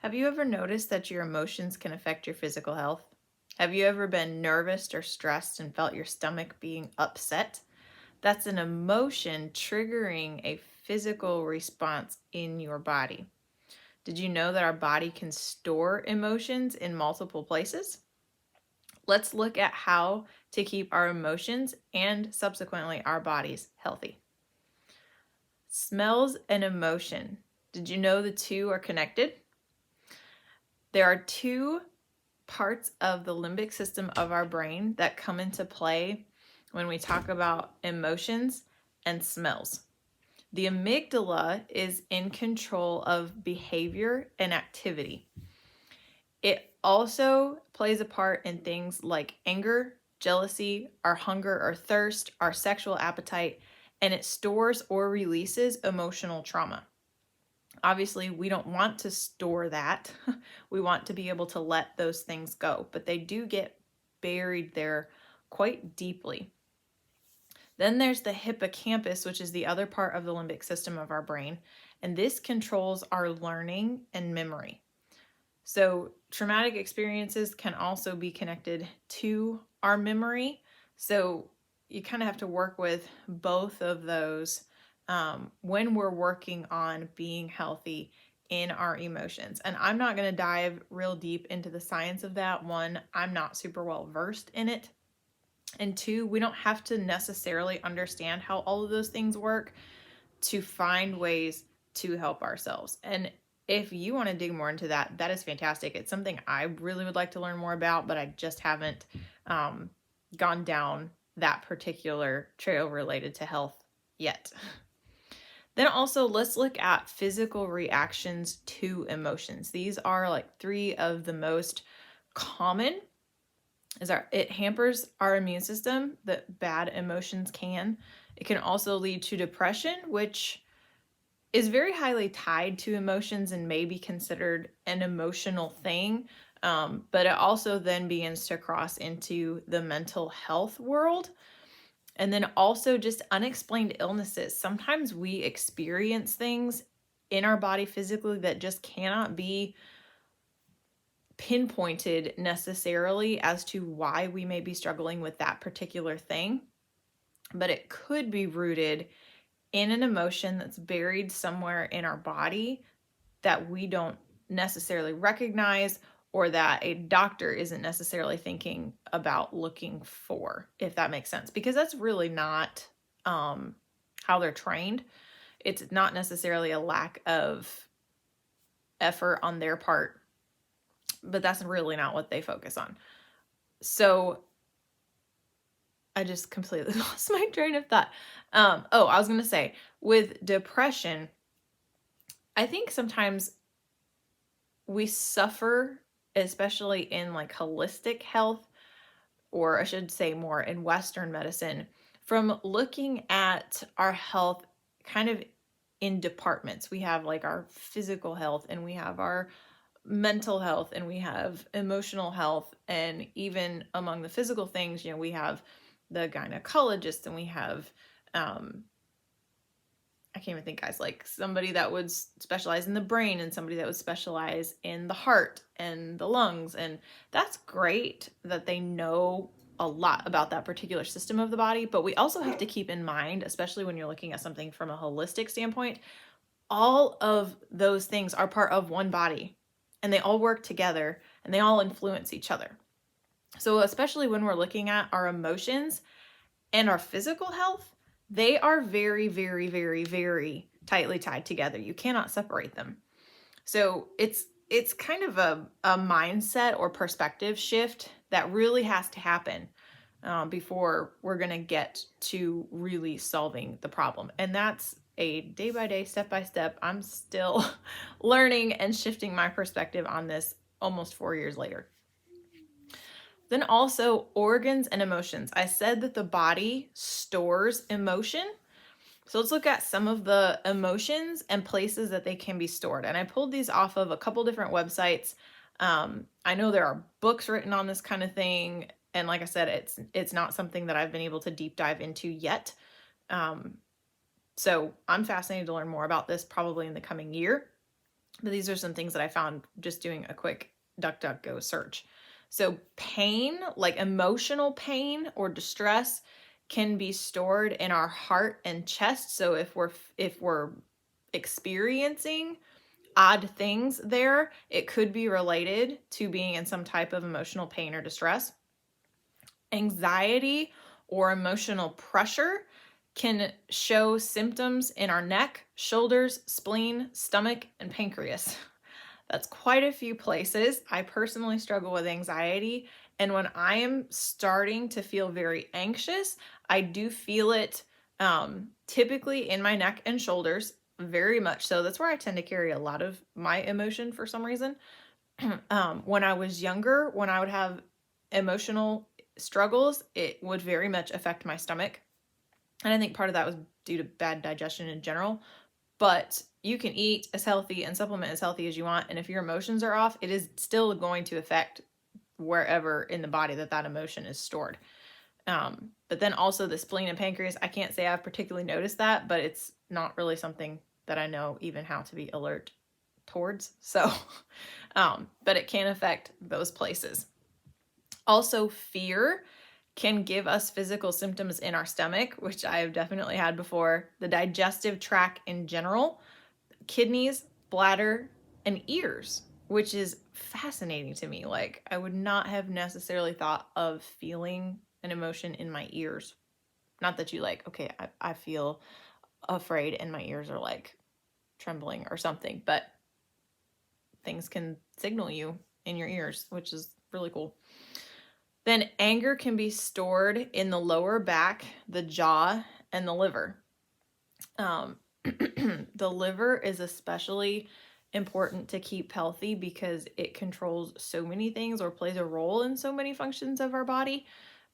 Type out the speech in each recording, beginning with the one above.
Have you ever noticed that your emotions can affect your physical health? Have you ever been nervous or stressed and felt your stomach being upset? That's an emotion triggering a physical response in your body. Did you know that our body can store emotions in multiple places? Let's look at how to keep our emotions and subsequently our bodies healthy. Smells and emotion. Did you know the two are connected? There are two parts of the limbic system of our brain that come into play when we talk about emotions and smells. The amygdala is in control of behavior and activity. It also plays a part in things like anger, jealousy, our hunger or thirst, our sexual appetite, and it stores or releases emotional trauma. Obviously, we don't want to store that. We want to be able to let those things go, but they do get buried there quite deeply. Then there's the hippocampus, which is the other part of the limbic system of our brain, and this controls our learning and memory. So, traumatic experiences can also be connected to our memory. So, you kind of have to work with both of those when we're working on being healthy in our emotions. And I'm not going to dive real deep into the science of that. One, I'm not super well versed in it. And two, we don't have to necessarily understand how all of those things work to find ways to help ourselves. And if you want to dig more into that, that is fantastic. It's something I really would like to learn more about, but I just haven't gone down that particular trail related to health yet. Then also, let's look at physical reactions to emotions. These are like three of the most common. It hampers our immune system that bad emotions can. It can also lead to depression, which is very highly tied to emotions and may be considered an emotional thing. But it also then begins to cross into the mental health world. And then also just unexplained illnesses. Sometimes we experience things in our body physically that just cannot be pinpointed necessarily as to why we may be struggling with that particular thing. But it could be rooted in an emotion that's buried somewhere in our body that we don't necessarily recognize or that a doctor isn't necessarily thinking about looking for, if that makes sense, because that's really not how they're trained. It's not necessarily a lack of effort on their part, but that's really not what they focus on. So I just completely lost my train of thought. I was going to say, with depression, I think sometimes we suffer, especially in like holistic health, or I should say more in Western medicine, from looking at our health kind of in departments. We have like our physical health, and we have our mental health, and we have emotional health, and even among the physical things, we have the gynecologist, and we have I can't even think, guys, like somebody that would specialize in the brain and somebody that would specialize in the heart and the lungs. And that's great that they know a lot about that particular system of the body. But we also have to keep in mind, especially when you're looking at something from a holistic standpoint, all of those things are part of one body and they all work together and they all influence each other. So especially when we're looking at our emotions and our physical health, they are very, very, very, very tightly tied together. You cannot separate them. So it's kind of a mindset or perspective shift that really has to happen before we're going to get to really solving the problem. And that's a day by day, step by step. I'm still learning and shifting my perspective on this almost 4 years later. Then also organs and emotions. I said that the body stores emotion. So let's look at some of the emotions and places that they can be stored. And I pulled these off of a couple different websites. I know there are books written on this kind of thing. And like I said, it's not something that I've been able to deep dive into yet. So I'm fascinated to learn more about this probably in the coming year. But these are some things that I found just doing a quick DuckDuckGo search. So pain, like emotional pain or distress, can be stored in our heart and chest. So if we're experiencing odd things there, it could be related to being in some type of emotional pain or distress. Anxiety or emotional pressure can show symptoms in our neck, shoulders, spleen, stomach, and pancreas. That's quite a few places. I personally struggle with anxiety, and when I am starting to feel very anxious, I do feel it typically in my neck and shoulders, very much so. That's where I tend to carry a lot of my emotion for some reason. When I was younger, when I would have emotional struggles, it would very much affect my stomach. And I think part of that was due to bad digestion in general. But you can eat as healthy and supplement as healthy as you want. And if your emotions are off, it is still going to affect wherever in the body that emotion is stored. But then also the spleen and pancreas, I can't say I've particularly noticed that, but it's not really something that I know even how to be alert towards. So, but it can affect those places. Also, fear can give us physical symptoms in our stomach, which I have definitely had before, the digestive tract in general, kidneys, bladder, and ears, which is fascinating to me. Like, I would not have necessarily thought of feeling an emotion in my ears. Not that you like, okay, I feel afraid and my ears are like trembling or something, but things can signal you in your ears, which is really cool. Then anger can be stored in the lower back, the jaw, and the liver. The liver is especially important to keep healthy because it controls so many things or plays a role in so many functions of our body.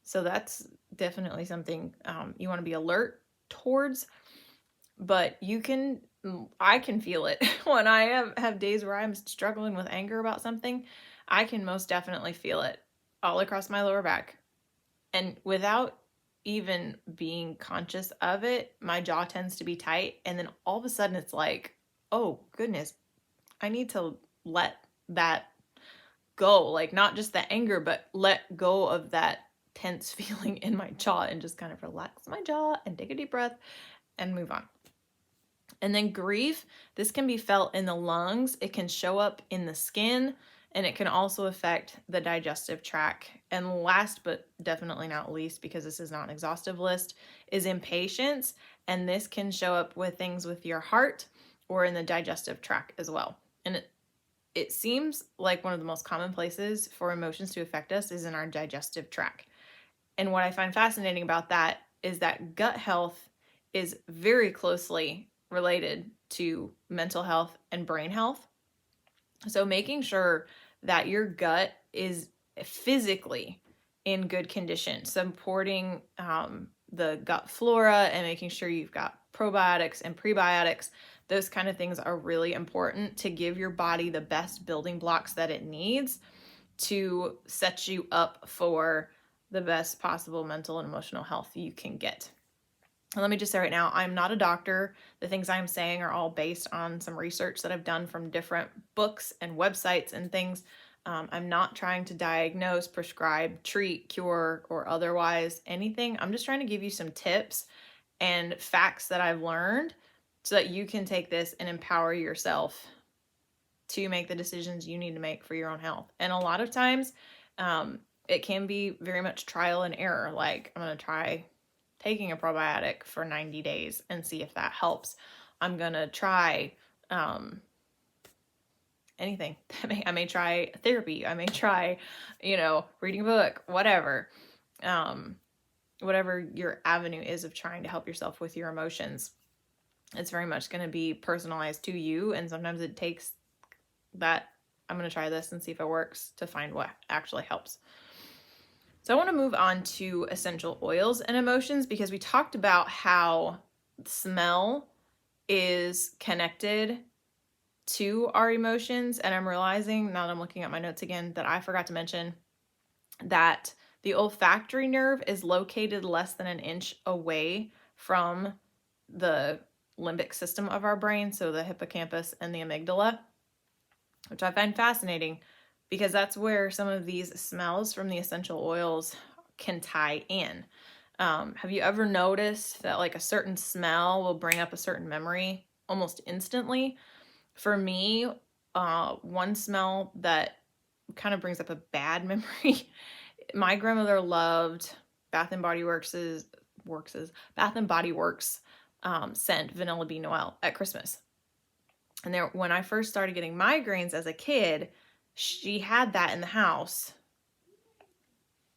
So that's definitely something you want to be alert towards. But I can feel it when I have days where I'm struggling with anger about something. I can most definitely feel it all across my lower back. And without even being conscious of it, my jaw tends to be tight. And then all of a sudden it's like, oh goodness, I need to let that go. Like not just the anger, but let go of that tense feeling in my jaw and just kind of relax my jaw and take a deep breath and move on. And then grief, this can be felt in the lungs. It can show up in the skin, and it can also affect the digestive tract. And last but definitely not least, because this is not an exhaustive list, is impatience. And this can show up with things with your heart or in the digestive tract as well. And it seems like one of the most common places for emotions to affect us is in our digestive tract. And what I find fascinating about that is that gut health is very closely related to mental health and brain health. So making sure that your gut is physically in good condition, supporting the gut flora and making sure you've got probiotics and prebiotics, those kind of things are really important to give your body the best building blocks that it needs to set you up for the best possible mental and emotional health you can get. And let me just say right now, I'm not a doctor. The things I'm saying are all based on some research that I've done from different books and websites and things. I'm not trying to diagnose, prescribe, treat, cure, or otherwise anything. I'm just trying to give you some tips and facts that I've learned so that you can take this and empower yourself to make the decisions you need to make for your own health. And a lot of times, it can be very much trial and error. Like, I'm going to try taking a probiotic for 90 days and see if that helps. I'm going to try anything. I may try therapy. I may try, reading a book, whatever. Whatever your avenue is of trying to help yourself with your emotions. It's very much going to be personalized to you. And sometimes it takes that I'm going to try this and see if it works to find what actually helps. So I want to move on to essential oils and emotions because we talked about how smell is connected to our emotions. And I'm realizing now that I'm looking at my notes again that I forgot to mention that the olfactory nerve is located less than an inch away from the limbic system of our brain, so the hippocampus and the amygdala. which I find fascinating because that's where some of these smells from the essential oils can tie in. Have you ever noticed that like a certain smell will bring up a certain memory almost instantly? For me, one smell that kind of brings up a bad memory. My grandmother loved Bath and Body Bath and Body Works scent Vanilla Bean Noel at Christmas. And there, when I first started getting migraines as a kid, she had that in the house.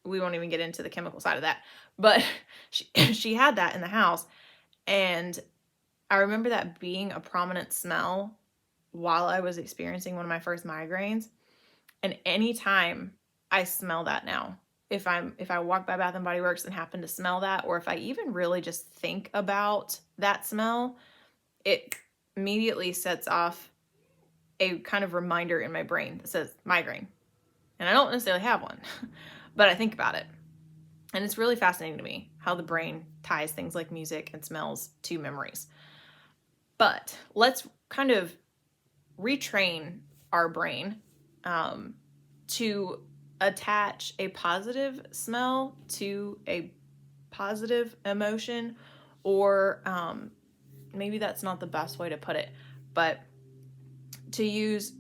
We won't even get into the chemical side of that, but she had that in the house, and I remember that being a prominent smell while I was experiencing one of my first migraines. And anytime I smell that now, if I walk by Bath and Body Works and happen to smell that, or if I even really just think about that smell, it immediately sets off a kind of reminder in my brain that says migraine. And I don't necessarily have one, but I think about it. And it's really fascinating to me how the brain ties things like music and smells to memories. But let's kind of retrain our brain to attach a positive smell to a positive emotion, or maybe that's not the best way to put it, but to use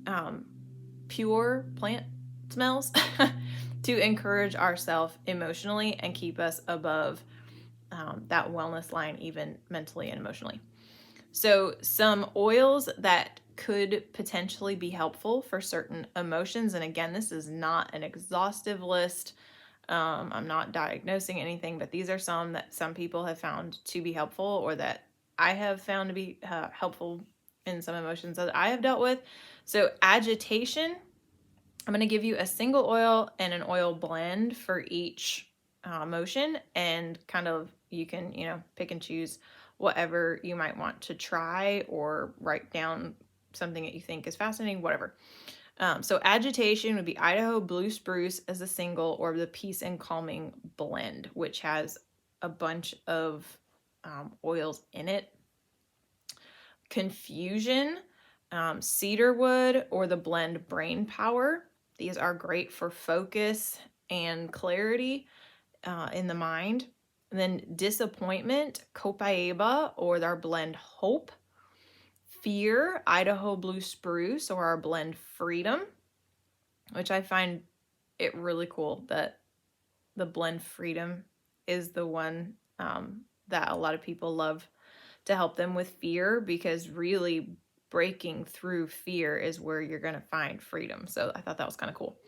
pure plant smells to encourage ourselves emotionally and keep us above that wellness line, even mentally and emotionally. So some oils that could potentially be helpful for certain emotions. And again, this is not an exhaustive list. I'm not diagnosing anything, but these are some that some people have found to be helpful, or that I have found to be helpful in some emotions that I have dealt with. So agitation, I'm going to give you a single oil and an oil blend for each emotion, and kind of you can, pick and choose whatever you might want to try, or write down something that you think is fascinating, whatever. So agitation would be Idaho Blue Spruce as a single, or the Peace and Calming blend, which has a bunch of oils in it. Confusion, cedarwood, or the blend Brain Power. These are great for focus and clarity in the mind. And then disappointment, Copaiba, or our blend Hope. Fear, Idaho Blue Spruce, or our blend Freedom, which I find it really cool that the blend Freedom is the one that a lot of people love to help them with fear, because really breaking through fear is where you're going to find freedom. So I thought that was kind of cool.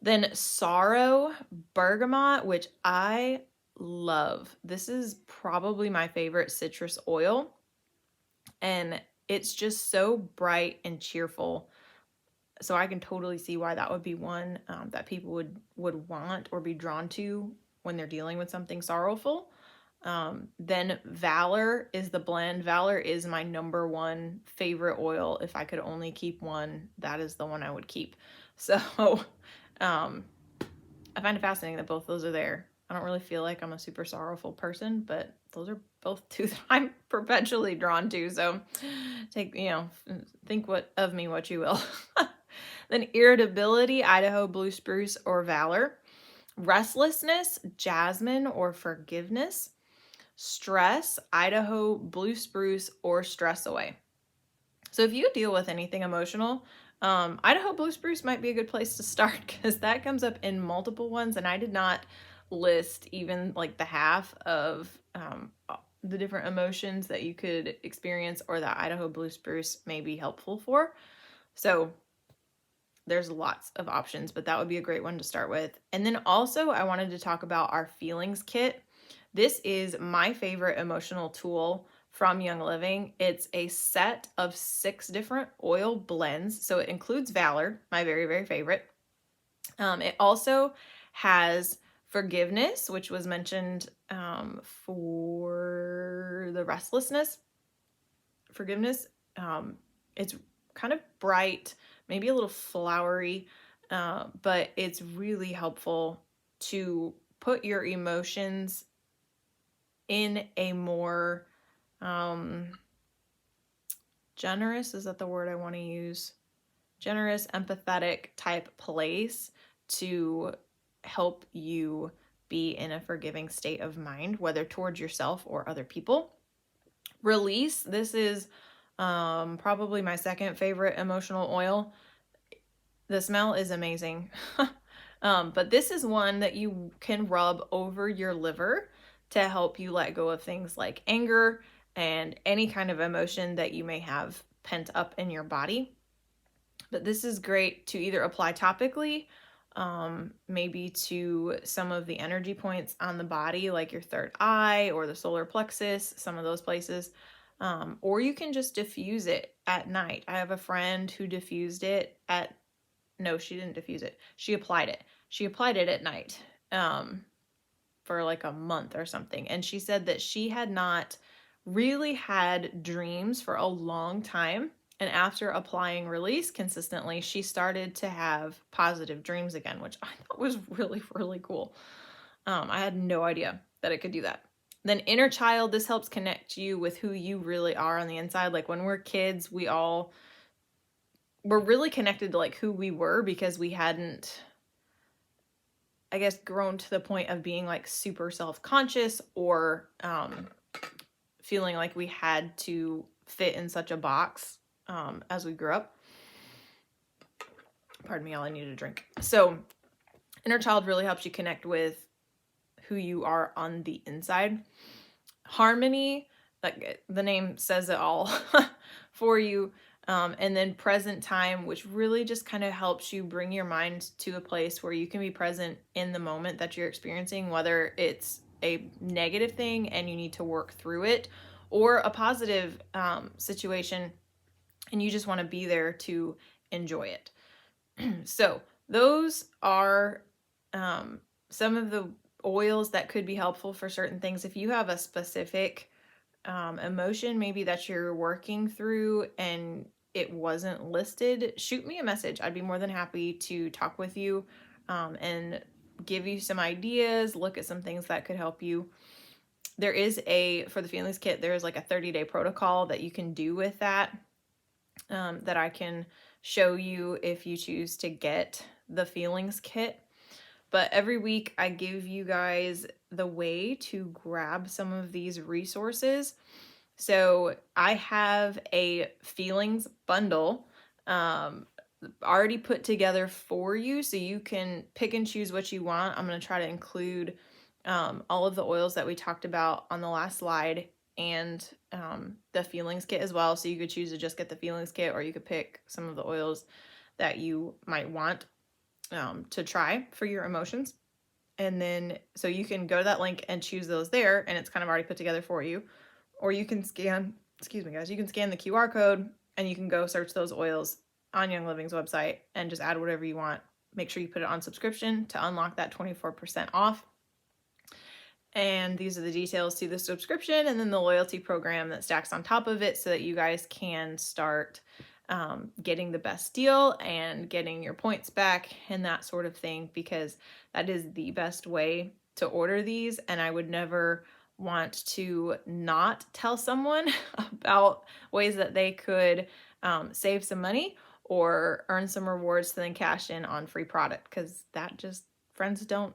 Then sorrow, bergamot, which I love. This is probably my favorite citrus oil, and it's just so bright and cheerful. So I can totally see why that would be one that people would want or be drawn to when they're dealing with something sorrowful. Then Valor is the blend. Valor is my number one favorite oil. If I could only keep one, that is the one I would keep. So I find it fascinating that both those are there. I don't really feel like I'm a super sorrowful person, but those are both two that I'm perpetually drawn to. So think of me what you will. Then irritability, Idaho Blue Spruce or Valor. Restlessness, Jasmine or Forgiveness. Stress, Idaho Blue Spruce or Stress Away. So if you deal with anything emotional, Idaho Blue Spruce might be a good place to start, because that comes up in multiple ones, and I did not list even like the half of the different emotions that you could experience, or that Idaho Blue Spruce may be helpful for. So there's lots of options, but that would be a great one to start with. And then also I wanted to talk about our feelings kit. This is my favorite emotional tool from Young Living. It's a set of 6 different oil blends. So it includes Valor, my very, very favorite. It also has Forgiveness, which was mentioned for the restlessness. Forgiveness. It's kind of bright, maybe a little flowery, but it's really helpful to put your emotions in a more generous, is that the word I want to use? generous, empathetic type place to help you be in a forgiving state of mind, whether towards yourself or other people. Release, this is probably my second favorite emotional oil. The smell is amazing. But this is one that you can rub over your liver to help you let go of things like anger and any kind of emotion that you may have pent up in your body. But this is great to either apply topically, maybe to some of the energy points on the body, like your third eye or the solar plexus, some of those places. Or you can just diffuse it at night. I have a friend who diffused it no, she didn't diffuse it. She applied it. She applied it at night for like a month or something. And she said that she had not really had dreams for a long time. And after applying release consistently, she started to have positive dreams again, which I thought was really, really cool. I had no idea that it could do that. Then inner child, this helps connect you with who you really are on the inside. Like when we're kids, we're really connected to like who we were because we hadn't, I guess, grown to the point of being like super self-conscious or feeling like we had to fit in such a box as we grew up. Pardon me, all I need a drink. So inner child really helps you connect with who you are on the inside. Harmony, like the name says it all for you. And then present time, which really just kind of helps you bring your mind to a place where you can be present in the moment that you're experiencing, whether it's a negative thing and you need to work through it, or a positive situation and you just want to be there to enjoy it. So those are some of the oils that could be helpful for certain things. If you have a specific emotion maybe that you're working through and it wasn't listed, shoot me a message. I'd be more than happy to talk with you and give you some ideas, look at some things that could help you. There is for the feelings kit, there is like a 30-day protocol that you can do with that I can show you if you choose to get the feelings kit. But every week I give you guys the way to grab some of these resources. So I have a feelings bundle already put together for you, so you can pick and choose what you want. I'm going to try to include all of the oils that we talked about on the last slide and the feelings kit as well. So you could choose to just get the feelings kit, or you could pick some of the oils that you might want to try for your emotions. And then, so you can go to that link and choose those there, and it's kind of already put together for you. Or you can scan, excuse me guys, you can scan the QR code and you can go search those oils on Young Living's website and just add whatever you want. Make sure you put it on subscription to unlock that 24% off. And these are the details to the subscription and then the loyalty program that stacks on top of it so that you guys can start getting the best deal and getting your points back and that sort of thing, because that is the best way to order these. And I would never want to not tell someone about ways that they could save some money or earn some rewards to then cash in on free product, because that just, friends don't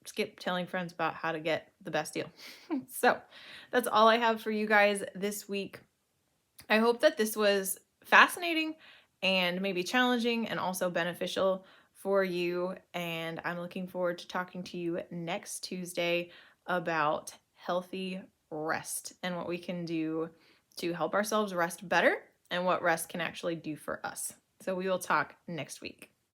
skip telling friends about how to get the best deal. So that's all I have for you guys this week. I hope that this was fascinating and maybe challenging and also beneficial for you. And I'm looking forward to talking to you next Tuesday about healthy rest and what we can do to help ourselves rest better and what rest can actually do for us. So we will talk next week.